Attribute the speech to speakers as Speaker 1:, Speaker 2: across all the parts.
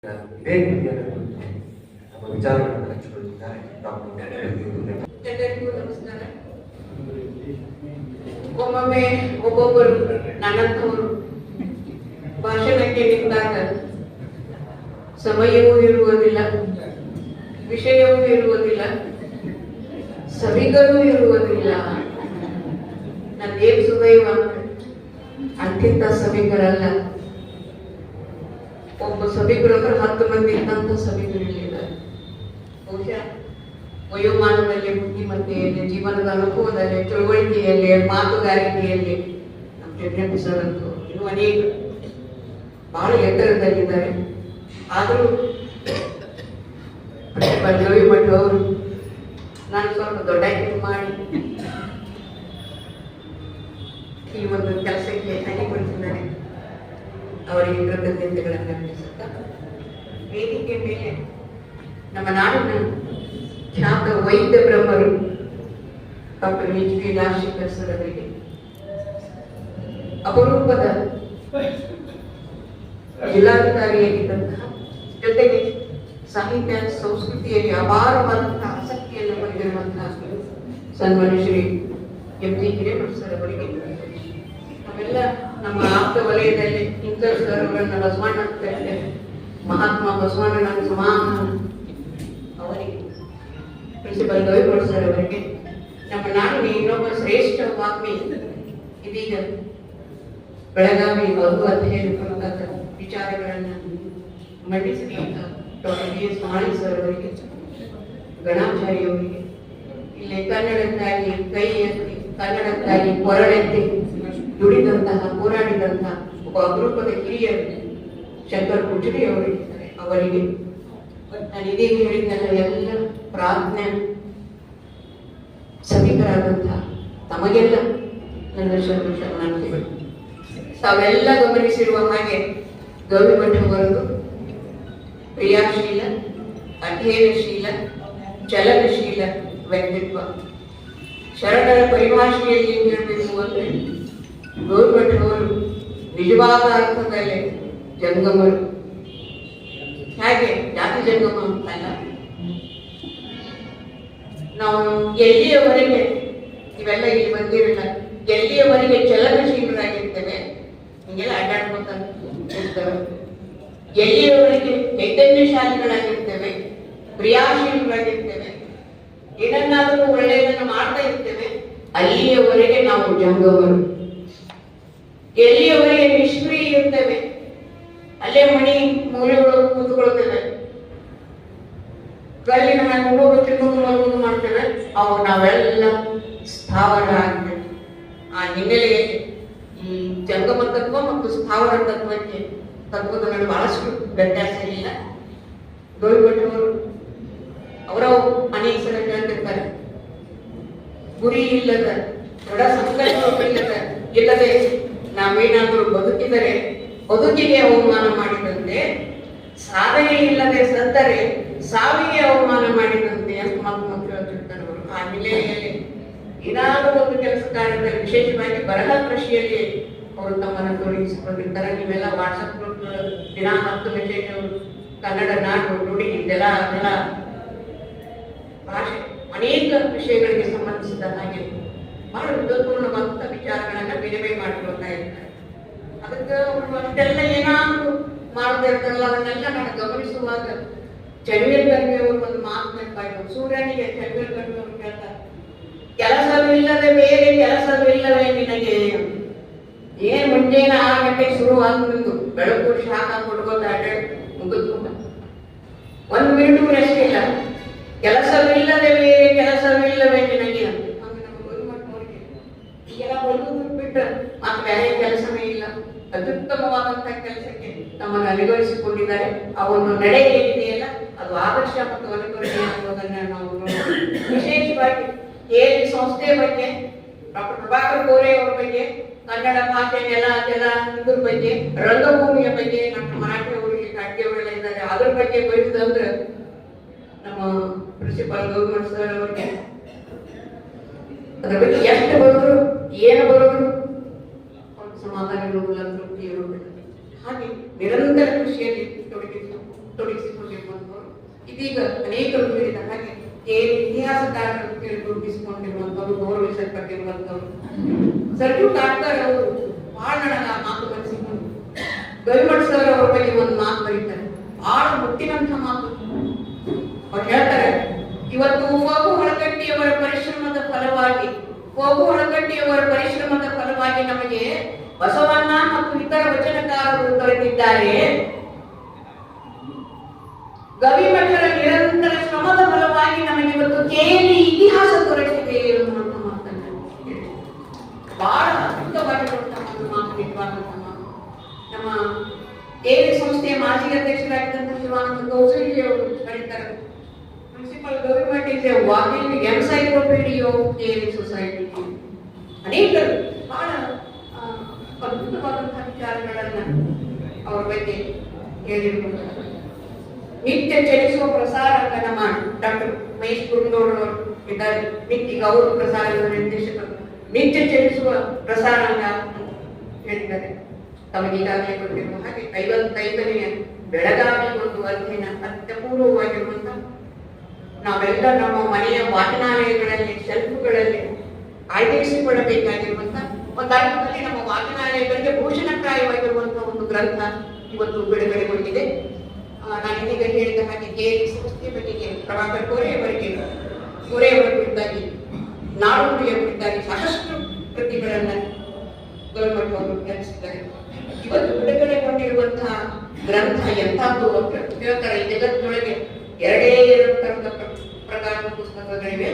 Speaker 1: ಇದೇ ರೀತಿಯಾದ ನಮ್ಮ ವಿಚಾರಗಳನ್ನು ಹಂಚಿಕೊಳ್ಳುತ್ತಿದ್ದಾರೆ ಡಾಕ್ಟರ್.
Speaker 2: ಎಲ್ಲರಿಗೂ ನಮಸ್ಕಾರ. ಒಮ್ಮೊಮ್ಮೆ ಒಬ್ಬೊಬ್ಬರು ನನ್ನಂಥವರು ಭಾಷಣಕ್ಕೆ ನಿಂತಾಗ ಸಮಯವೂ ಇರುವುದಿಲ್ಲ, ವಿಷಯವೂ ಇರುವುದಿಲ್ಲ, ಸಭಿಕರೂ ಇರುವುದಿಲ್ಲ. ನನ್ನೇನು ಸುದೈವ ಅಂತಿಂತ ಸಭಿಕರಲ್ಲ. ಒಬ್ಬ ಸಭಿಕರು 10 ಮಂದಿ ಇದ್ದಂಥ ಸಭಿಕರಿದ್ದಾರೆ. ಬಹುಶಃ ವಯೋಮಾನದಲ್ಲಿ, ಬುದ್ಧಿಮತ್ತೆಯಲ್ಲಿ, ಜೀವನದ ಅನುಭವದಲ್ಲಿ, ತಿಳುವಳಿಕೆಯಲ್ಲಿ, ಮಾತುಗಾರಿಕೆಯಲ್ಲಿ ನಮ್ಮ ಜಗನ್ನಾಥ ಸರ್ ಅಂತೂ ಇನ್ನೂ ಅನೇಕ ಬಹಳ ಎತ್ತರದಲ್ಲಿದ್ದಾರೆ. ಆದರೂ ರವಿ ಮಠ ಅವರು ನಾನು ಸ್ವಲ್ಪ ದೊಡ್ಡ ಮಾಡಿ ಈ ಒಂದು ಕೆಲಸಕ್ಕೆ ಅಣಿಗೊಳಿಸಿದ್ದಾರೆ. ಅವರಿಗೆ ಕೃತಜ್ಞತೆಗಳನ್ನು ಅರ್ಪಿಸುತ್ತಾ, ವೇದಿಕೆ ಮೇಲೆ ನಮ್ಮ ನಾಡಿನ ಖ್ಯಾತ ವೈದ್ಯ ಬ್ರಹ್ಮರು ಡಾಕ್ಟರ್ H.P. ರಾಜಶೇಖರ್ ಸರ್ ಅವರಿಗೆ ಅಪರೂಪದ ಜಿಲ್ಲಾಧಿಕಾರಿಯಾಗಿದ್ದಂತಹ, ಜೊತೆಗೆ ಸಾಹಿತ್ಯ ಸಂಸ್ಕೃತಿಯಲ್ಲಿ ಅಪಾರವಾದಂತಹ ಆಸಕ್ತಿಯನ್ನು ಹೊಂದಿರುವಂತಹ ಸನ್ಮಾನ್ಯ ಶ್ರೀ M.G. ಹಿರೇಮಠ ಸರ್ ಅವರಿಗೆ, ನಾವೆಲ್ಲ ನಮ್ಮ ಆಪ್ತ ವಲಯದಲ್ಲಿ ಇಂಥರ್ ಸರ್ ಅವರನ್ನ ಬಸವಣ್ಣ ಅಂತ ಕರೀತೇವೆ, ಮಹಾತ್ಮ ಬಸವಣ್ಣನ ಸಮಾನ ಅವರಿಗೆ, ಪ್ರಿನ್ಸಿಪಲ್ ಗವಿಗೌಡ ಸರ್ ಅವರಿಗೆ, ನಮ್ಮ ನಾಡಿನ ಇನ್ನೊಬ್ಬ ಶ್ರೇಷ್ಠ ವಾಗ್ಮಿ ಇದೀಗ ಬೆಳಗಾವಿ ಮಧು ಅಧ್ಯಯನ ಕುರಿತಾದ ವಿಚಾರಗಳನ್ನು ಮಂಡಿಸಿದಂತ ಡಾಕ್ಟರ್ B.S. ಮಾಳಿ ಸರ್ ಅವರಿಗೆ, ಗಣಾಚಾರ್ಯ ಅವರಿಗೆ, ಇಲ್ಲಿ ಕನ್ನಡಕ್ಕಾಗಿ ಕೈ ಎತ್ತಿ, ಕನ್ನಡಕ್ಕಾಗಿ ಕೊರಳೆತ್ತಿ ದುಡಿದಂತಹ, ಹೋರಾಡಿದಂತಹ ಒಬ್ಬ ಅಪರೂಪದ ಹಿರಿಯರು ಶಂಕರ್ ಕುಚಡಿ ಅವರಿದ್ದಾರೆ. ಅವರಿಗೆ ನಾನು ಇದೀಗ ಹೇಳಿದ್ದೆಲ್ಲ ಎಲ್ಲ ಪ್ರಾರ್ಥನೆ ಸಭಿಕರಾದಂತಹ ತಮಗೆಲ್ಲ ನನ್ನ ಶರಣಾರ್ಥಿಗಳು. ತಾವೆಲ್ಲ ಗಮನಿಸಿರುವ ಹಾಗೆ ಗೌರಿಮಠವರದು ಕ್ರಿಯಾಶೀಲ, ಅಧ್ಯಯನಶೀಲ, ಚಲನಶೀಲ ವ್ಯಕ್ತಿತ್ವ. ಶರಣರ ಪರಿಭಾಷೆಯಲ್ಲಿ ಏನು ಹೇಳಬೇಕು ಅಂದರೆ, ಗೌರಿಮಠವರು ನಿಜವಾದ ಅರ್ಥದಲ್ಲಿ ಜಂಗಮರು. ಹಾಗೆ ಜಾತಿ ಜಂಗಮ ಅಂತಲ್ಲ, ನಾವು ಎಲ್ಲಿಯವರೆಗೆ ಇವೆಲ್ಲ ಇಲ್ಲಿ ಬಂದಿರಲ್ಲ, ಎಲ್ಲಿಯವರೆಗೆ ಚಲನಶೀಲರಾಗಿರ್ತೇವೆ, ಹಿಂಗೆಲ್ಲ ಅಡ್ಡಾಡ್ಕೊಂತ ಇರ್ತೇವೆ, ಎಲ್ಲಿಯವರೆಗೆ ಚೈತನ್ಯಶಾಲಿಗಳಾಗಿರ್ತೇವೆ, ಕ್ರಿಯಾಶೀಲರಾಗಿರ್ತೇವೆ, ಏನನ್ನಾದರೂ ಒಳ್ಳೆಯದನ್ನು ಮಾಡ್ತಾ ಇರ್ತೇವೆ, ಅಲ್ಲಿಯವರೆಗೆ ನಾವು ಜಂಗಮರು. ಎಲ್ಲಿಯವರೆಗೆ ನಿಷ್ಕ್ರಿಯ ಇರ್ತೇವೆ, ಅಲ್ಲೇ ಮಣಿ ಮೂಲೆಗಳು ಕೂತ್ಕೊಳ್ತೇವೆ, ಗಲ್ಲಿನ ಉಣ್ಣೋದು, ತಿನ್ನೋದು, ಮಲಗೋದು ಮಾಡ್ತೇವೆ, ಅವು ನಾವೆಲ್ಲ ಸ್ಥಾವರ ಆಗ್ತೇವೆ. ಆ ಹಿನ್ನೆಲೆಯಲ್ಲಿ ಈ ಜಂಗಮ ತತ್ವ ಮತ್ತು ಸ್ಥಾವರ ತತ್ವದ ನಡುವೆ ಬಹಳಷ್ಟು ವ್ಯತ್ಯಾಸ ಇಲ್ಲ. ಗೌರಿಮಠವರು ಅವರ ಅನೇಕ ಸಲ ಹೇಳ್ತಿರ್ತಾರೆ, ಗುರಿ ಇಲ್ಲದ, ದೃಢ ಇಲ್ಲದೆ ನಾವೇನಾದರೂ ಬದುಕಿದರೆ ಬದುಕಿಗೆ ಅವಮಾನ ಮಾಡಿದಂತೆ, ಸಾಧನೆ ಇಲ್ಲದೆ ಸತ್ತರೆ ಸಾವಿಗೆ ಅವಮಾನ ಮಾಡಿದಂತೆ ಅಂತ ಮಾತು ಹೇಳ್ತಿರ್ತಾರೆ ಅವರು. ಆ ಹಿನ್ನೆಲೆಯಲ್ಲಿ ಏನಾದರೂ ಒಂದು ಕೆಲಸ ಕಾರ್ಯದಲ್ಲಿ, ವಿಶೇಷವಾಗಿ ಬರಹ ಕೃಷಿಯಲ್ಲಿ ಅವರು ತಮ್ಮನ್ನು ತೊಡಗಿಸಿಕೊಂಡಿರ್ತಾರೆ. ನೀವೆಲ್ಲ ವಾಟ್ಸಪ್ ಗ್ರೂಪ್ ದಿನ 10 ಮೆಸೇಜ್, ಕನ್ನಡ ನಾಡು ನುಡಿ, ಇದೆಲ್ಲ ಅದೆಲ್ಲ ಭಾಷೆ, ಅನೇಕ ವಿಷಯಗಳಿಗೆ ಸಂಬಂಧಿಸಿದ ಹಾಗೆ ಬಹಳ ವಿದ್ವತ್ಪೂರ್ಣವಾದಂಥ ವಿಚಾರಗಳನ್ನ ವಿನಿಮಯ ಮಾಡಿಕೊಳ್ತಾ ಇರ್ತಾರೆ. ಅದಕ್ಕೆ ಅವರು ಅಷ್ಟೆಲ್ಲ ಏನಾದರೂ ಮಾಡದೇ ಇರ್ತಾರಲ್ಲ, ಅದನ್ನೆಲ್ಲ ನಾನು ಗಮನಿಸುವಾಗ ಚನ್ವೀರ್ ಕರ್ಮಿ ಅವರು ಒಂದು ಮಾತು ನೆನಪಾಯಿತು. ಸೂರ್ಯನಿಗೆ ಚನ್ವೀರ್ ಕರ್ಮಿ ಅವರು ಕೇಳ್ತಾರೆ, ಕೆಲಸವಿಲ್ಲದೆ ಬೇರೆ ಕೆಲಸವಿಲ್ಲವೇ ನಿನಗೆ? ಏನ್ ಮುಂಜಾನೆ 6 ಗಂಟೆಗೆ ಶುರುವಾಗ್ತಂದು ಬೆಳಕು ಶಾಖ ಕೊಡ್ಬೋದು, ಮುಗಿದ್ಕೊಂಡ 1 ಮಿನಿಟು ರೆಸ್ಟ್ ಇಲ್ಲ, ಕೆಲಸವಿಲ್ಲದೆ ಬೇರೆ ಕೆಲಸವಿಲ್ಲವೇ ನಿನಗೆ ಅಂತ. ನಮ್ಮ ಗುರುಮಠನವರಿಗೆ ಈಗೆಲ್ಲ ಬರುವುದು ಬಿಟ್ಟು ಮತ್ತೆ ಬೇರೆ ಕೆಲಸವೇ ಇಲ್ಲ, ಅತ್ಯುತ್ತಮವಾದಂತಹ ಕೆಲಸಕ್ಕೆ ನಮ್ಮನ್ನು ಅನುಗರಿಸಿಕೊಂಡಿದ್ದಾರೆ. ಆ ಒಂದು ನಡೆ ಏನಿದೆಯಲ್ಲ, ಅದು ಆದರ್ಶ ಮತ್ತು ಅನುಕರಣೀಯ ಅನ್ನೋದನ್ನ ನಾವು ವಿಶೇಷವಾಗಿ KL ಸಂಸ್ಥೆಯ ಬಗ್ಗೆ, ಡಾಕ್ಟರ್ ಪ್ರಭಾಕರ್ ಕೋರೆ ಅವರ ಬಗ್ಗೆ, ಕನ್ನಡ ಭಾಷೆ ನೆಲ ಜಲ ಇದ್ರ ಬಗ್ಗೆ, ರಂಗಭೂಮಿಯ ಬಗ್ಗೆ, ನಮ್ಮ ಮರಾಠಿ ಅವರಿಗೆ ಅಡ್ಗೆಯವರೆಲ್ಲ ಇದ್ದಾರೆ, ಅದ್ರ ಬಗ್ಗೆ ಬರೆಯುವುದಂದ್ರೆ ನಮ್ಮ ಪ್ರಿನ್ಸಿಪಾಲ್ ಗೌರಿಮಠ ಸರ್ ಅವರಿಗೆ ಅದ್ರ ಬಗ್ಗೆ ಎಷ್ಟು ಬರೆದ್ರು, ಏನು ಬರೆದ್ರು ಸಮಾಧಾನ ಇರುವುದಿಲ್ಲ, ತೃಪ್ತಿ ಇರುವುದಿಲ್ಲ. ಹಾಗೆ ನಿರಂತರ ಕೃಷಿಯಲ್ಲಿ ಇದೀಗ ಅನೇಕರು ಹೇಳಿದ ಹಾಗೆ ಇತಿಹಾಸಕಾರರು ಗುರುತಿಸಿಕೊಂಡಿರುವಂತವರು, ಗೌರವಿಸಲ್ಪಟ್ಟಿರುವಂತವರು ಸರ್ಜು ಕಾಟ್ಕರ್ ಅವರು ಬಹಳ ನನಗೆ ಆ ಮಾತು ಬರೆಸಿಕೊಂಡು ಗವಿಮಠ ಸರ್ ಅವರ ಬಗ್ಗೆ ಒಂದು ಮಾತು ಬರೀತಾರೆ, ಬಹಳ ಮುಟ್ಟಿನಂತ ಮಾತು. ಅವ್ರು ಹೇಳ್ತಾರೆ, ಇವತ್ತು ಫಗು ಹೊಳಕಟ್ಟಿಯವರ ಪರಿಶ್ರಮದ ಫಲವಾಗಿ ನಮಗೆ ಬಸವಣ್ಣ ಮತ್ತು ಇತರ ವಚನಕಾರರು ದೊರೆತಿದ್ದಾರೆ. ಗವಿಮಠರ ನಿರಂತರ ಶ್ರಮದ ಫಲವಾಗಿ ನಮಗೆ ಇವತ್ತು ಕೇಳಿ ಇತಿಹಾಸ ದೊರೆತಿದೆ ಎನ್ನುವಂತ ಮಾತನ್ನು ಬಹಳ ಅದ್ಭುತವಾಗಿರುವಂತಹ ಒಂದು ಮಾತು, ನಿಜವಾದಂತಹ ಮಾತು. ನಮ್ಮ ಕೇಲಿ ಸಂಸ್ಥೆಯ ಮಾಜಿ ಅಧ್ಯಕ್ಷರಾಗಿದ್ದಂತಹ ಶಿವಾನಂದ ಕೌಸಲ್ಯ ಅವರು ಹೇಳ್ತಾರೆ, municipal government is A walking encyclopaedia of Cayley society. ಅನೇಕರು ಬಹಳ ಅದ್ಭುತವಾದಂತಹ ವಿಚಾರಗಳನ್ನ ಅವರ ಬಗ್ಗೆ ಹೇಳಿರುವಂತಹ ನಿತ್ಯ ಚಲಿಸುವ ಪ್ರಸಾರಂಗ ನಮ್ಮ ಡಾಕ್ಟರ್ ಮಹೇಶ್ ಗುಂಡೋಳವರು ಇದ್ದಾರೆ, ನಿತ್ಯ ಅವರು ಪ್ರಸಾರದ ನಿರ್ದೇಶಕರು. ನಿತ್ಯ ಚಲಿಸುವ ಪ್ರಸಾರಂಗ ಹೇಳಿದ್ದಾರೆ. ತಮಗೀಗಾಗಲೇ ಗೊತ್ತಿರುವ ಹಾಗೆ 55ನೇ ಬೆಳಗಾವಿ ಒಂದು ಅಧ್ಯಯನ ಅತ್ಯಪೂರ್ವವಾಗಿರುವಂತ, ನಾವೆಲ್ಲ ನಮ್ಮ ಮನೆಯ ವಾಚನಾಲಯಗಳಲ್ಲಿ ಶೆಲ್ಫ್ಗಳಲ್ಲಿ ಆಯ್ಕೆಯಿಸಿಕೊಳ್ಳಬೇಕಾಗಿರುವಂತ ಒಂದು ಅರ್ಥದಲ್ಲಿ ನಮ್ಮ ವಾಚನಾಲಯಗಳಿಗೆ ಭೂಷಣಪ್ರಾಯವಾಗಿರುವಂತಹ ಒಂದು ಗ್ರಂಥ ಇವತ್ತು ಬಿಡುಗಡೆಗೊಂಡಿದೆ. ನಾನು ಇದೀಗ ಹೇಳಿದ ಹಾಗೆ ಕೇಳಿ ಸಂಸ್ಥೆ ಬಗ್ಗೆ ಪ್ರಭಾಕರ್ ಕೋರೆಯವರ ಕುರಿತಾಗಿ, ನಾಡುನುಡಿಯ ಕುರಿತಾಗಿ ಸಾಕಷ್ಟು ಕೃತಿಗಳನ್ನ ಗೌರ್ಮೆಂಟ್ ಅವರು ರಚಿಸಿದ್ದಾರೆ. ಇವತ್ತು ಬಿಡುಗಡೆಗೊಂಡಿರುವಂತಹ ಗ್ರಂಥ ಎಂಥದ್ದು ಅಂತ ಹೇಳ್ತಾರೆ. ಈ ಜಗತ್ತಿನೊಳಗೆ ಎರಡು ತರದ ಪ್ರಕಾರದ ಪುಸ್ತಕಗಳಿವೆ.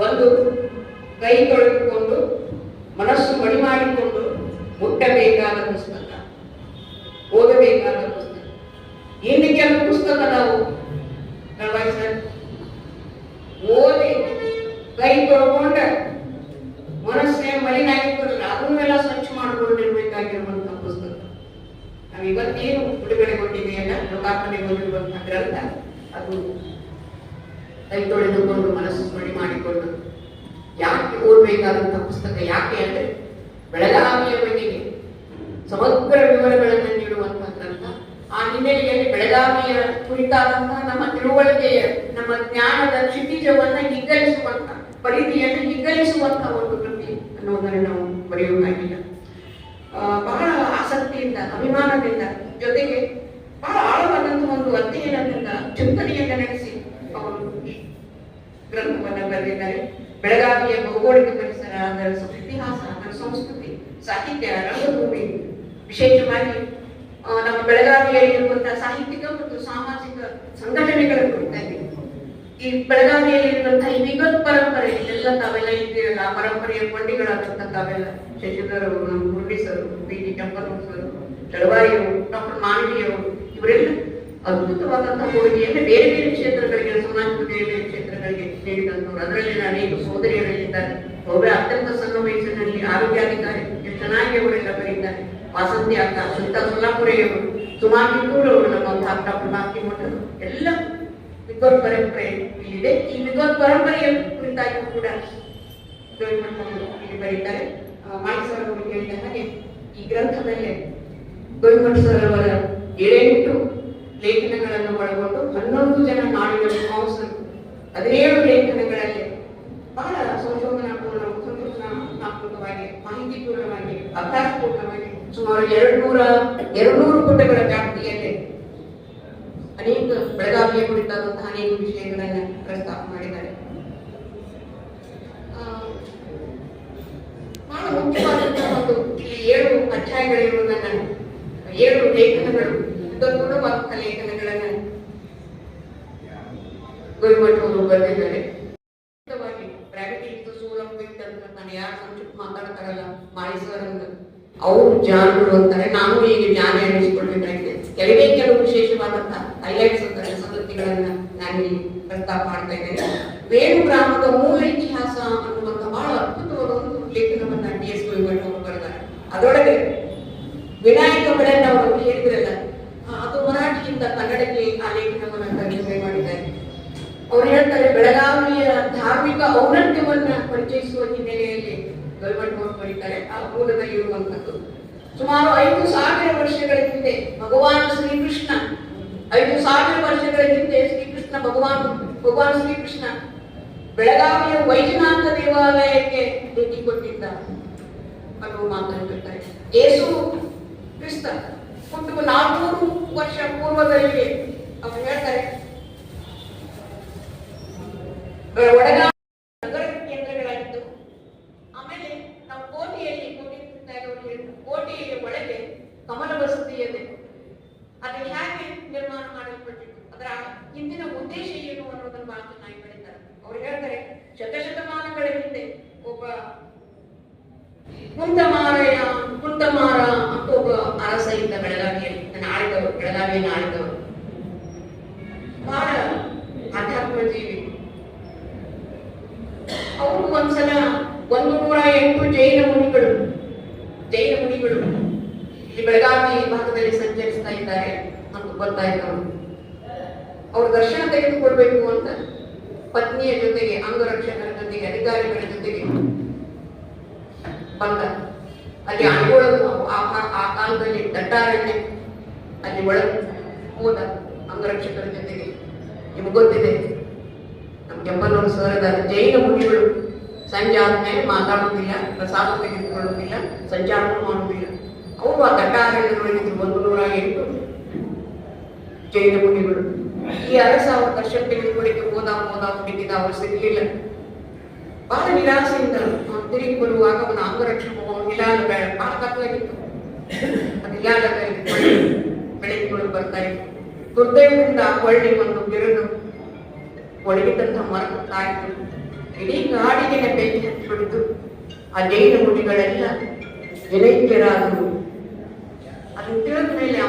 Speaker 2: ಒಂದು ಕೈ ತೊಳೆದುಕೊಂಡು ಮನಸ್ಸು ಮಡಿ ಮಾಡಿಕೊಂಡು ಮುಟ್ಟಬೇಕಾದ ಪುಸ್ತಕ, ಓದಬೇಕಾದ ಪುಸ್ತಕ. ಇನ್ನು ಕೆಲವು ಪುಸ್ತಕ ನಾವು ಓದಿ ಕೈ ತೊಳ್ಕೊಂಡ ಮನಸ್ಸೇ ಮಲಿನಾಗಿರ್ತದಲ್ಲ ಅದನ್ನೆಲ್ಲ ಸ್ವಚ್ಛ ಮಾಡಿಕೊಂಡಿರ್ಬೇಕಾಗಿರುವಂತಹ ಪುಸ್ತಕ. ನಾವು ಇವತ್ತೇನು ಬಿಡುಗಡೆಗೊಂಡಿದೆಯಲ್ಲ, ಲೋಕಾರ್ಪಣೆಗೊಂಡಿರುವಂತಹ ಗ್ರಂಥ, ಅದು ಕೈ ತೊಳೆದುಕೊಂಡು ಮನಸ್ಸು ಮಡಿ ಮಾಡಿಕೊಂಡು ಯಾಕೆ ಓದಬೇಕಾದಂತಹ ಪುಸ್ತಕ? ಯಾಕೆ ಅಂದ್ರೆ ಬೆಳಗಾವಿಯ ಬಗ್ಗೆ ಸಮಗ್ರ ವಿವರಗಳನ್ನು ನೀಡುವಂತಹ ಗ್ರಂಥ. ಆ ಹಿನ್ನೆಲೆಯಲ್ಲಿ ಬೆಳಗಾವಿಯ ಕುರಿತಾದಂತಹ ನಮ್ಮ ತಿಳುವಳಿಕೆಯ, ನಮ್ಮ ಜ್ಞಾನದ ಕ್ಷಿತಿಜವನ್ನ ಹಿಗ್ಗಲಿಸುವಂತ, ಪರಿಧಿಯನ್ನು ಹಿಗ್ಗಲಿಸುವಂತಹ ಒಂದು ಕೃತಿ ಅನ್ನೋದನ್ನು ನಾವು ಬರೆಯುವುದಾಗಿಲ್ಲ. ಬಹಳ ಆಸಕ್ತಿಯಿಂದ, ಅಭಿಮಾನದಿಂದ, ಜೊತೆಗೆ ಬಹಳ ಆಳವಾದಂತಹ ಒಂದು ಅಧ್ಯಯನದಿಂದ, ಚಿಂತನೆಯನ್ನ ನಡೆಸಿ ಅವರು ಗ್ರಂಥವನ್ನು ಬರೆದಿದ್ದಾರೆ. ಬೆಳಗಾವಿಯ ಭೌಗೋಳಿಕ ಪರಿಸರ, ಅದರ ಇತಿಹಾಸ, ಅದರ ಸಂಸ್ಕೃತಿ, ಸಾಹಿತ್ಯ, ರಂಗಭೂಮಿ, ವಿಶೇಷವಾಗಿ ನಮ್ಮ ಬೆಳಗಾವಿಯಲ್ಲಿರುವಂತಹ ಸಾಹಿತ್ಯಿಕ ಮತ್ತು ಸಾಮಾಜಿಕ ಸಂಘಟನೆಗಳ ಕುರಿತಾಗಿ, ಈ ಬೆಳಗಾವಿಯಲ್ಲಿರುವಂತಹ ಈ ವಿಗತ್ ಪರಂಪರೆ ಎಲ್ಲ ತಾವೆಲ್ಲ ಇದ್ದೀರಲ್ಲ, ಆ ಪರಂಪರೆಯ ಕೊಂಡಿಗಳಾದಂತಹ ತಾವೆಲ್ಲ ಶಶಿಧರ್ ಅವರು, ನಮ್ಮ ಮುರಳೀಸರು, ಬಿ.ಟಿ. ಚಂಪನೂರು, ಚಳವಾಯಿಯವರು, ಡಾಕ್ಟರ್ ಮಾನವಿಯವರು, ಇವರೆಲ್ಲ ಅದ್ಭುತವಾದಂತಹ ಕೊಡುಗೆಯನ್ನು ಬೇರೆ ಬೇರೆ ಕ್ಷೇತ್ರಗಳಿಗೆ, ಸಮಾಜದ ಬೇರೆ ಬೇರೆ ಕ್ಷೇತ್ರಗಳಿಗೆ ನೀಡಿದಂಥವ್ರು. ಅದರಲ್ಲಿ ಅನೇಕ ಸೋದರಿಯರಿದ್ದಾರೆ. ಒಬ್ಬ ಅತ್ಯಂತ ಸಣ್ಣ ವಯಸ್ಸಿನಲ್ಲಿ ಆರೋಗ್ಯಾಧಿಕಾರಿ, ಎಷ್ಟು ಚೆನ್ನಾಗಿ ಅವರೆಲ್ಲ ಬರೀತಾರೆ. ವಾಸಂತಿ ಅಕ್ಕ, ಸುತ್ತ ಸೊಲ್ಲಾಪುರೆಯವರು, ಸುಮಾ ಕಿತ್ತೂರವರು, ನಮ್ಮ ಡಾಕ್ಟರ್ ಮಾಸ್ತಿ ಮಠರು, ಎಲ್ಲ ವಿದ್ವತ್ ಪರಂಪರೆ ಇಲ್ಲಿದೆ. ಈ ವಿದ್ವತ್ ಪರಂಪರೆಯ ಕುರಿತಾಗಿ ಕೂಡ ಇಲ್ಲಿ ಬರೀತಾರೆ. ಮಾಯಿ ಸರ್ ಅವರು ಹೇಳಿದ ಹಾಗೆ ಈ ಗ್ರಂಥದಲ್ಲಿ ಗವಿಮಠ ಸರ್ ಅವರ 7 ಲೇಖನಗಳನ್ನು ಒಳಗೊಂಡು 11 ಜನ ನಾಡಿನ ವಿದ್ವಾಂಸರು 17 ಲೇಖನಗಳಲ್ಲಿ ಬಹಳ ಸಂಶೋಧನಾತ್ಮಕವಾಗಿ, ಮಾಹಿತಿಪೂರ್ಣವಾಗಿ, ಅಭ್ಯಾಸಪೂರ್ಣವಾಗಿ ಸುಮಾರು 200 ಪುಟಗಳ ವ್ಯಾಪ್ತಿಯಲ್ಲಿ ಅನೇಕ ಬೆಳಗಾವಿಯ ಕುರಿತಾದಂತಹ ಅನೇಕ ವಿಷಯಗಳನ್ನು ಪ್ರಸ್ತಾಪ ಮಾಡಿದ್ದಾರೆ. ಬಹಳ ಮುಖ್ಯವಾದಂತಹ ಒಂದು 7 ಅಧ್ಯಾಯಗಳಿರುವುದನ್ನ, 7 ಲೇಖನಗಳು, ಗುಣವಾದಂತಹ ಲೇಖನಗಳನ್ನು ಗವಿಮಠ ಅವರು ಬರೆದಿದ್ದಾರೆ. ನಾನು ಯಾರು ಸಂಕ್ಷಿಪ್ತ ಮಾತಾಡ್ತಾರಲ್ಲ, ಮಾಯಿಸೋರನ್ನು ಅವರು ಜಾಣರು ಅಂತಾರೆ, ನಾನು ಈಗ ಜಾಣ ಎಣಿಸಿಕೊಳ್ಬೇಕಾಗಿದೆ. ಕೆಲವು ವಿಶೇಷವಾದಂತಹ ಹೈಲೈಟ್ಸ್ ಅಂತಾರೆ ಸಂಗತಿಗಳನ್ನ ನಾನಿಲ್ಲಿ ಪ್ರಸ್ತಾಪ ಮಾಡ್ತಾ ಇದ್ದೇನೆ. ವೇಣು ಗ್ರಾಮದ ಮೂಲ ಇತಿಹಾಸ ಅನ್ನುವಂಥ ಬಹಳ ಅದ್ಭುತವಾದ ಒಂದು ಲೇಖನವನ್ನ ಡಿ.ಎಸ್. ಗವಿಮಠ ಅವರು ಬರೆದಾರೆ. ಅದರೊಳಗೆ ವಿನಾಯಕ ಬೆಳೆಯನ್ನ ಅವರು ಹೇಳಿದ್ರಲ್ಲ, ಅದು ಮರಾಠಿಯಿಂದ ಕನ್ನಡಕ್ಕೆ ಆ ಲೇಖನವನ್ನು ತರ್ಜುಮೆ ಮಾಡಿದ್ದಾರೆ. ಅವ್ರು ಹೇಳ್ತಾರೆ, ಬೆಳಗಾವಿಯ ಧಾರ್ಮಿಕ ಔನ್ನತ್ಯವನ್ನ ಪರಿಚಯಿಸುವ ಹಿನ್ನೆಲೆಯಲ್ಲಿ ಗವಿಮಠ ಅವರು ಬರೀತಾರೆ. ಆ ಮೂಲದಲ್ಲಿ ಇರುವಂತದ್ದು ಸುಮಾರು 5000 ವರ್ಷಗಳ ಹಿಂದೆ ಭಗವಾನ್ ಶ್ರೀಕೃಷ್ಣ, 5000 ವರ್ಷಗಳ ಹಿಂದೆ ಶ್ರೀಕೃಷ್ಣ ಶ್ರೀಕೃಷ್ಣ ಭಗವಾನ್ ಶ್ರೀಕೃಷ್ಣ ಬೆಳಗಾವಿಯ ವೈಜನಾಥ ದೇವಾಲಯಕ್ಕೆ ಭೇಟಿ ಕೊಟ್ಟಿದ್ದ ಅನ್ನುವ ಮಾತನ್ನು ಹೇಳ್ತಾರೆ. ಯೇಸು ಕ್ರಿಸ್ತ ಹುಟ್ಟುವ 400 ವರ್ಷ ಪೂರ್ವದಲ್ಲಿ ಅವರು ಹೇಳ್ತಾರೆ ಒಡಗಾವಿ ನಗರ ಕೇಂದ್ರಗಳಾಗಿತ್ತು. ಆಮೇಲೆ ನಾವು ಕೋಟೆಯ ಒಳಗೆ ಕಮಲ ಬಸದಿ ಇದೆ. ಅದು ಹೇಗೆ ನಿರ್ಮಾಣ ಮಾಡಲ್ಪಟ್ಟಿತ್ತು, ಅದರ ಹಿಂದಿನ ಉದ್ದೇಶ ಏನು ಅನ್ನೋದನ್ನು ಬಹಳ ಚೆನ್ನಾಗಿ ಬೆಳೀತಾರೆ. ಅವ್ರು ಹೇಳ್ತಾರೆ, ಶತಶತಮಾನಗಳ ಹಿಂದೆ ಒಬ್ಬ ಕುಂತಮಾರ ಅಂತ ಒಬ್ಬ ಅರಸ ಇದ್ದ ಬೆಳಗಾವಿಯನ್ನು ಆಳಿದವರು. ಬಹಳ ಆಧ್ಯಾತ್ಮ ಜೀವಿ. ಅವರು ಒಂದ್ಸಲ 108 ಜೈನ ಮುನಿಗಳು ಇಲ್ಲಿ ಬೆಳಗಾವಿ ಭಾಗದಲ್ಲಿ ಸಂಚರಿಸ್ತಾ ಇದ್ದಾರೆ ಅಂತ ಗೊತ್ತಾಯ್ತು. ಅವ್ರ ದರ್ಶನ ತೆಗೆದುಕೊಳ್ಬೇಕು ಅಂತ ಪತ್ನಿಯ ಜೊತೆಗೆ, ಅಂಗರಕ್ಷಕರ ಜೊತೆಗೆ, ಅಧಿಕಾರಿಗಳ ಜೊತೆಗೆ ಬಂದ. ಅಲ್ಲಿ ಅನುಗುಣಗಳು ಆ ಕಾಲದಲ್ಲಿ ದಟ್ಟಾರಣ್ಯ, ಅಲ್ಲಿ ಒಳಗೆ ಹೋದ ಅಂಗರಕ್ಷಕರ ಜೊತೆಗೆ. ನಿಮ್ಗೆ ಗೊತ್ತಿದೆ, ನಮ್ಮ ಕೆಂಪನವರು ಸರ್ ಜೈನ ಮುನಿಗಳು ಸಂಜೆ ಆದ್ಮೇಲೆ ಮಾತಾಡುವುದಿಲ್ಲ, ಪ್ರಸಾದ ತೆಗೆದುಕೊಳ್ಳುವುದಿಲ್ಲ, ಸಂಚಾರ ಮಾಡುವುದಿಲ್ಲ. ಅವರು ಆ ದಟ್ಟಾರಣ್ಯದೊಳಗಿದ್ರು 108 ಜೈನ ಮುನಿಗಳು. ಈ ಅರಸ ಅವ್ರ ದರ್ಶನ ತೆಗೆದುಕೊಳ್ಳಿಕ್ಕೆ ಹೋದ ಹುಡುಕಿದ, ಅವರು ಸಿಗಲಿಲ್ಲ. ಬಹಳ ನಿರಾಸೆಯಿಂದ ತಿರುಗಿ ಬರುವಾಗ ಒಂದು ಅಂಗರಕ್ಷಕ ಹಿಲಾಲ ಬಹಳ ಕತ್ತಲಾಗಿತ್ತು. ಅದು ಹಿಲಾಲ ಬೆಳಕಿಗಳು ಬರ್ತಾ ಇತ್ತು. ದುರ್ದೈವದಿಂದ ಕೊಳ್ಳಿ ಒಂದು ಬಿರುದು ಒಳಗಿದ್ದಂತಹ ಮರ ತಾಯಿತು. ಇಡೀ ಕಾಡಿಗೆ ಬೆಂಕಿ ಹಚ್ಚಿಬಿಡಿದು ಆ ಜೈನ ಮುನಿಗಳೆಲ್ಲ ಜನೈಕ್ಯರಾದರು. ಅದನ್ನು ತಿಳಿದ ಮೇಲೆ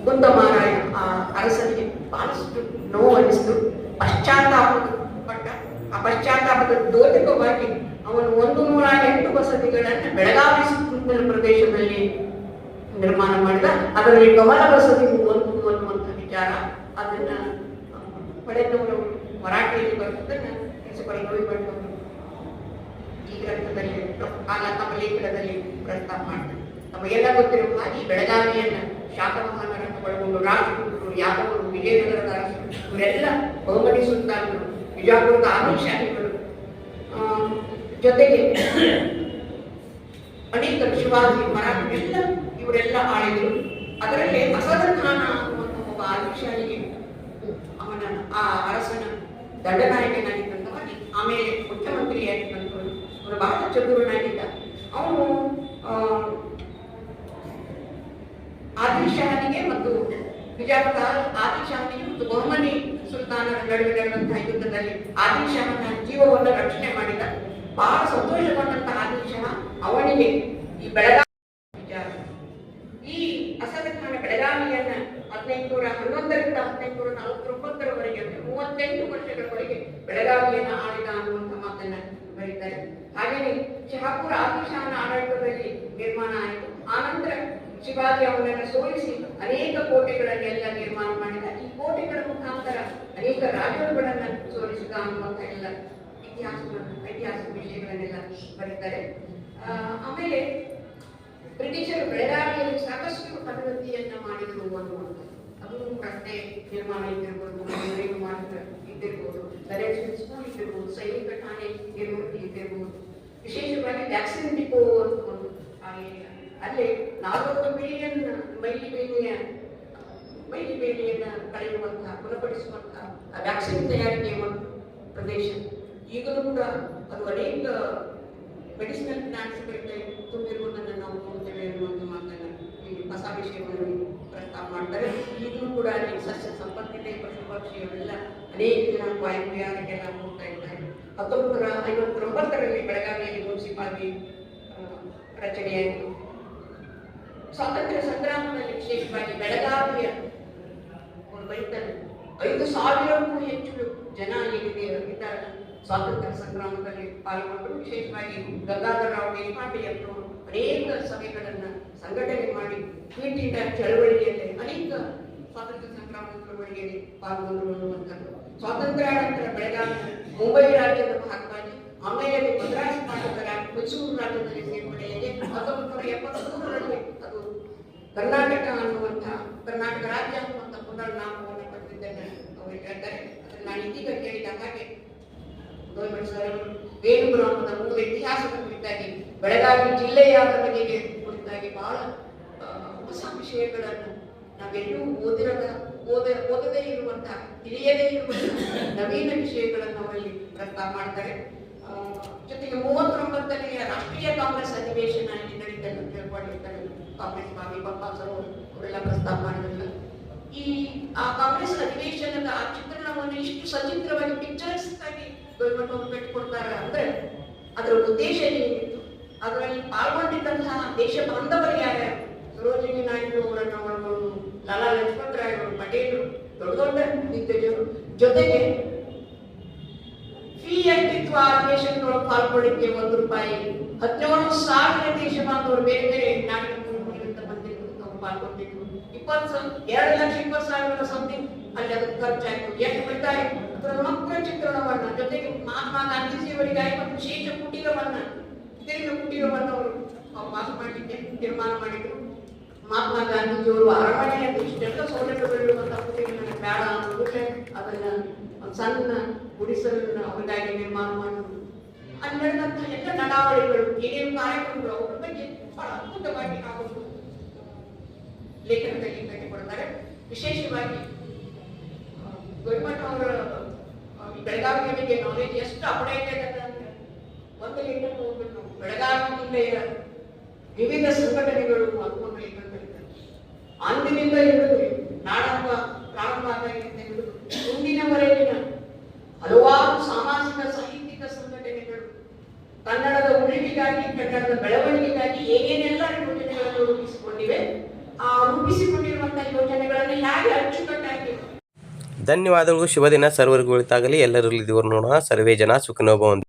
Speaker 2: ಕುಂತಮಾರಾಯ ಆ ಅರಸನಿಗೆ ಬಹಳಷ್ಟು ನೋವು ಅನಿಸ್ತು, ಪಶ್ಚಾತ್ತಾಪ ಪಟ್ಟ. ಆ ಪಶ್ಚಾತ್ತಾಪದ ದ್ಯೋತಕವಾಗಿ ಅವನು 108 ಬಸದಿಗಳನ್ನು ಬೆಳಗಾವಿ ಸುತ್ತಮುತ್ತಲ ಪ್ರದೇಶದಲ್ಲಿ ನಿರ್ಮಾಣ ಮಾಡಿದ. ಅದರಲ್ಲಿ ಕಮಲ ಬಸದಿ ಒಂದು ಅನ್ನುವಂಥ ವಿಚಾರ, ಅದನ್ನ ಪಡೆದವರು ಮರಾಠಿಯಲ್ಲಿ ಬರುವುದನ್ನು ಪ್ರಿನ್ಸಿಪಲ್ ರವಿಭಟ್ ಈ ಗ್ರಂಥದಲ್ಲಿ ತಮ್ಮ ಲೇಖನದಲ್ಲಿ ಪ್ರಸ್ತಾಪ ಮಾಡ್ತಾರೆ. ನಮಗೆಲ್ಲ ಗೊತ್ತಿರುವ ಈ ಬೆಳಗಾವಿಯನ್ನ ಶಾತವಾಹನರನ್ನು ಒಳಗೊಂಡು ರಾಜಪುತ್ರರು, ಯಾದವರು, ವಿಜಯನಗರದ ಅರಸರು ಇವರೆಲ್ಲ ಬಹುಮನಿ ಸುಲ್ತಾನರು, ಬಿಜಾಪುರದ ಆದಿಶಾಹಿಗಳು, ಜೊತೆಗೆ ಅನೇಕ ಶಿವಾಜಿ, ಮರಾಠಿ ಇವರೆಲ್ಲ ಆಳಿದರು. ಅದರಲ್ಲಿ ಅಸದ್ ಖಾನ ಅನ್ನುವಂಥ ಒಬ್ಬ ಆದಿಶಾಹಿಗೆ ಅವನ ಆ ಅರಸನ ದಂಡನಾಯಕನಾಗಿದ್ದಂತಹ, ಆಮೇಲೆ ಮುಖ್ಯಮಂತ್ರಿಯಾಗಿದ್ದಂಥವನು. ಅವನು ಬಹಳ ಚತುರನಾಗಿದ್ದ. ಅವನು ಆದಿಲ್ಶಾಹನಿಗೆ ಮತ್ತು ಬಿಜಾಪುರ ಆದಿಲ್ಶಾಹನಿಗೆ ಮತ್ತು ಬಹುಮನಿ ಸುಲ್ತಾನರ ನಡುವೆ ನಡೆದಂತಹ ಯುದ್ಧದಲ್ಲಿ ಆದಿಲ್ಶಾಹನ ಜೀವವನ್ನು ರಕ್ಷಣೆ ಮಾಡಿದ. ಬಹಳ ಸಂತೋಷಗೊಂಡಂತಹ ಆದಿಲ್ಶಾಹ ಅವನಿಗೆ ಈ ಬೆಳಗಾವಿ ಈ ಅಸದ್ ಖಾನ ಬೆಳಗಾವಿಯನ್ನ 1811ರಿಂದ 1849ರವರೆಗೆ 38 ವರ್ಷಗಳವರೆಗೆ ಬೆಳಗಾವಿಯನ್ನ ಆಳಿದ ಅನ್ನುವಂಥ ಮಾತನ್ನ ಬರೀತಾರೆ. ಹಾಗೆಯೇ ಶಹಾಪುರ ಆದಿಲ್ಶಾಹನ ಆಡಳಿತದಲ್ಲಿ ನಿರ್ಮಾಣ ಆಯಿತು. ಆನಂತರ ಶಿವಾಜಿ ಅವನನ್ನು ಸೋಲಿಸಿ ಅನೇಕ ಕೋಟೆಗಳನ್ನೆಲ್ಲ ನಿರ್ಮಾಣ ಮಾಡಿದ. ಈ ಕೋಟೆಗಳ ಮುಖಾಂತರ ಅನೇಕ ರಾಜರುಗಳನ್ನ ಸೋಲಿಸಿದ ಅನ್ನುವಂಥ ಎಲ್ಲ ಐತಿಹಾಸಿಕ ವಿಷಯಗಳನ್ನೆಲ್ಲ ಬರೀತಾರೆ. ಆಮೇಲೆ ಬ್ರಿಟಿಷರು ಬೆಳಗಾವಿಯಲ್ಲಿ ಸಾಕಷ್ಟು ಅಭಿವೃದ್ಧಿಯನ್ನ ಮಾಡಿದರು ಅನ್ನುವಂಥ, ಅದು ರಸ್ತೆ ನಿರ್ಮಾಣ ಇದ್ದಿರ್ಬೋದು, ರೈಲು ಮಾರ್ಗ ಇದ್ದಿರ್ಬೋದು, ಕರೆಕ್ಷನ್ ಸ್ಕೂಲ್ ಇದ್ದಿರ್ಬೋದು, ಸೈನಿಕ ಠಾಣೆ ನಿರ್ವಹಣೆ ಇದ್ದಿರ್ಬೋದು. ವಿಶೇಷವಾಗಿ ವ್ಯಾಕ್ಸಿನ್ ಡಿಪೋ ಅಂತ ಒಂದು ಅಲ್ಲಿ 40 ಮಿಲಿಯನ್ ಮೈಲಿಬೇಲಿಯನ್ನ ಕಳೆಯುವಂತಹ, ಗುಣಪಡಿಸುವಂತಹ ವ್ಯಾಕ್ಸಿನ್ ತಯಾರಿಕೆಯ ಒಂದು ಪ್ರದೇಶ. ಈಗಲೂ ಕೂಡ ಅದು ಅನೇಕ ಮೆಡಿಸಿನಲ್ ಪ್ಲಾಂಟ್ಸ್ಗಳಿಗೆ ತುಂಬಿರುವುದನ್ನು ನಾವು ನೋಡ್ತೇವೆ ಅನ್ನುವಂಥ ಮಾತನ್ನು ಈ ಹೊಸ ವಿಷಯವನ್ನು ಪ್ರಸ್ತಾಪ ಮಾಡ್ತಾರೆ. ಈಗಲೂ ಕೂಡ ಅಲ್ಲಿ ಸಸ್ಯ ಸಂಪತ್ತಿದೆ, ಪಶು ಪಕ್ಷಿಗಳೆಲ್ಲ ಅನೇಕ ಜನ ವಾಯುವಿಹಾರಕ್ಕೆಲ್ಲ ಹೋಗ್ತಾ ಇದ್ದಾರೆ. 1959ರಲ್ಲಿ ಬೆಳಗಾವಿಯಲ್ಲಿ ಮುನ್ಸಿಪಾಲಿಟಿ ರಚನೆಯಾಯಿತು. ಸ್ವಾತಂತ್ರ್ಯ ಸಂಗ್ರಾಮದಲ್ಲಿ ವಿಶೇಷವಾಗಿ ಬೆಳಗಾವಿಯ ಬೈತಾರೆ 5,000ಕ್ಕೂ ಹೆಚ್ಚು ಜನ ಇದ್ದಾರೆ ಸ್ವಾತಂತ್ರ್ಯ ಸಂಗ್ರಾಮದಲ್ಲಿ ಪಾಲ್ಗೊಂಡು. ವಿಶೇಷವಾಗಿ ಗಂಗಾಧರರಾವ್ ದೇಶಪಾಂಡೆ ಅವರು ಅನೇಕ ಸಭೆಗಳನ್ನ ಸಂಘಟನೆ ಮಾಡಿ ಕ್ವಿಟ್ ಇಂಡಿಯಾ ಚಳವಳಿಯಲ್ಲಿ ಅನೇಕ ಸ್ವಾತಂತ್ರ್ಯ ಸಂಗ್ರಾಮದ ಚಳವಳಿಯಲ್ಲಿ ಪಾಲ್ಗೊಂಡರು ಅನ್ನುವಂಥದ್ದು. ಸ್ವಾತಂತ್ರ್ಯಾನಂತರ ಬೆಳಗಾವಿ ಮುಂಬೈ ರಾಜ್ಯದ ಭಾಗವಾಗಿ, ಆಮೇಲೆ ಮದ್ರಾಸ್ ಭಾಗದ ಮೈಸೂರು ರಾಜ್ಯದಲ್ಲಿ ಸೇರ್ಪಡೆಯಾಗಿ 1973ರಲ್ಲಿ ಅದು ಕರ್ನಾಟಕ ರಾಜ್ಯ ಅನ್ನುವಂಥ ಪುನರ್ನಾಮವನ್ನು ಪಡೆದಿದ್ದನ್ನು ಹೇಳ್ತಾರೆ. ಅದನ್ನು ನಾನು ಇದೀಗ ಕೇಳಿದ ಹಾಗೆ ಗೌರ್ಮೆಂಟ್ ಸರ್ ವೇಣು ಗ್ರಾಮದ ಮೂಲ ಇತಿಹಾಸದ ಕುರಿತಾಗಿ, ಬೆಳಗಾವಿ ಜಿಲ್ಲೆಯ ಬಗೆಗೆ ಕುರಿತಾಗಿ ಬಹಳ ಹೊಸ ವಿಷಯಗಳನ್ನು ನಾವೆಲ್ಲೂ ಓದದೇ ಇರುವಂತಹ, ತಿಳಿಯದೇ ಇರುವಂತಹ ನವೀನ ವಿಷಯಗಳನ್ನು ಅವರಲ್ಲಿ ಪ್ರಸ್ತಾಪ ಮಾಡ್ತಾರೆ. ಜೊತೆಗೆ 39ನೇ ರಾಷ್ಟ್ರೀಯ ಕಾಂಗ್ರೆಸ್ ಅಧಿವೇಶನ ಇಲ್ಲಿ ನಡೀತಾ ಅಂತ ಹೇಳ್ಕೊಂಡಿರ್ತಾರೆ. ಕಾಂಗ್ರೆಸ್ ಸ್ವಾಮಿ ಪಪ್ಪಾಸರು ಅವರೆಲ್ಲ ಪ್ರಸ್ತಾಪ ಮಾಡಿದ್ರಲ್ಲ. ಆ ಕಾಂಗ್ರೆಸ್ ಅಧಿವೇಶನದ ಆ ಚಿತ್ರಣವನ್ನು ಇಷ್ಟು ಸಚಿತ್ರವಾಗಿ ಪಿಕ್ಚರ್ಸ್ ಆಗಿ ಗೌರ್ಮೆಂಟ್ ಅವರು ಕಟ್ಟಿಕೊಡ್ತಾರೆ ಅಂದ್ರೆ ಅದರ ಉದ್ದೇಶ ಏನಿತ್ತು, ಅದರಲ್ಲಿ ಪಾಲ್ಗೊಂಡಿದ್ದಂತಹ ದೇಶ ಬಾಂಧವರು ಯಾರ್ಯಾರು, ಸರೋಜಿನಿ ನಾಯ್ಡು ಅವರನ್ನು ಒಳಗೊಂಡು ಲಾಲಾ ಲಜಪತ್ ರಾಯ್ ಅವರು, ಪಟೇಲರು, ದೊಡ್ಡ ದೊಡ್ಡ ದಿಗ್ಗಜರು, ಜೊತೆಗೆ ಫೀ ಎಷ್ಟಿತ್ತು ಆ ಅಧಿವೇಶನದೊಳಗೆ ಪಾಲ್ಗೊಳ್ಳಿಕ್ಕೆ ₹1, 17,000 ದೇಶ ಬಾಂಧವರು ಬೇರೆ ಬೇರೆ ನಾಡಿನಿಂದ ಬಂದಿದ್ದು ಪಾಲ್ಗೊಂಡಿದ್ರು. 2,20,000 ಸಮಥಿಂಗ್ ಅಲ್ಲಿ ಅದಕ್ಕೆ ಖರ್ಚಾಯ್ತು. ಎಷ್ಟು ಬಿಡ್ತಾರೆ ಅದರ ಮಕ್ಕಳ ಚಿತ್ರಣವನ್ನ, ಜೊತೆಗೆ ಮಹಾತ್ಮ ಗಾಂಧೀಜಿಯವರಿಗಾಗಿ ಒಂದು ವಿಶೇಷ ಕುಟೀರವನ್ನ ಅವರು ಪಾಸ್ ಮಾಡಲಿಕ್ಕೆ ತೀರ್ಮಾನ ಮಾಡಿದ್ರು. ಮಹಾತ್ಮ ಗಾಂಧೀಜಿಯವರು ಅರಮನೆಯಲ್ಲಿ ಇಷ್ಟೆಲ್ಲ ಸೌಲಭ್ಯಗಳಿರುವಂತಹ ಕುಟೀರ ಬೇಡ ಅಂದ್ಬಿಟ್ರೆ ಅದನ್ನ ಒಂದು ಸಣ್ಣ ಗುಡಿಸಲನ್ನ ಅವರಿಗಾಗಿ ನಿರ್ಮಾಣ ಮಾಡಿದ್ರು. ಅಲ್ಲಿ ನಡೆದಂತಹ ಎಲ್ಲ ನಡಾವಳಿಗಳು, ಏನೇನು ಕಾರ್ಯಕ್ರಮಗಳು, ಅವ್ರ ಬಗ್ಗೆ ಬಹಳ ಅದ್ಭುತವಾಗಿ ನಾವು ಲೇಖನದಲ್ಲಿ ಕಟ್ಟಿಕೊಡ್ತಾರೆ. ವಿಶೇಷವಾಗಿ ಗೌರ್ಮೆಂಟ್ ಅವರ ಬೆಳಗಾವಿ ಬಗ್ಗೆ ನಾಲೆಜ್ ಎಷ್ಟು ಅಪ್ಡೇಟೆಡ್ ಅಂದ್ರೆ, ಒಂದು ಲೇಖನ ಹೋಗ್ಬಿಟ್ಟು ಬೆಳಗಾವಿ ಜಿಲ್ಲೆಯ ವಿವಿಧ ಸಂಘಟನೆಗಳು ಅಂದ್ಕೊಂಡು ಲೇಖನಗಳಿದ್ದಾರೆ. ಅಂದಿನಿಂದ ಹಿಡಿದು ನಾಡಹಬ್ಬ ಪ್ರಾರಂಭ ಆದಾಗಿಂದ ಹಿಡಿದು ಮುಂದಿನವರೆಗಿನ ಹಲವಾರು ಸಾಮಾಜಿಕ ಸಾಹಿತ್ಯಿಕ ಸಂಘಟನೆಗಳು ಕನ್ನಡದ ಉಳಿವಿಗಾಗಿ, ಕನ್ನಡದ ಬೆಳವಣಿಗೆಗಾಗಿ ಏನೇನೆಲ್ಲ ಯೋಜನೆಗಳನ್ನು ರೂಪಿಸಿಕೊಂಡಿವೆ. ಆ ರೂಪಿಸಿಕೊಂಡಿರುವಂತಹ ಯೋಜನೆಗಳನ್ನು ಹೇಗೆ ಅಚ್ಚುಕಟ್ಟಾಗಿ.
Speaker 3: ಧನ್ಯವಾದಗಳು. ಶುಭ ದಿನ ಸರ್ವರಿಗೂ ಒಳಿತಾಗಲಿ. ಎಲ್ಲರಲ್ಲಿ ದೇವರು ನೋಡೋಣ. ಸರ್ವೇ ಜನ ಸುಖಿನೋ ಭವಂತು.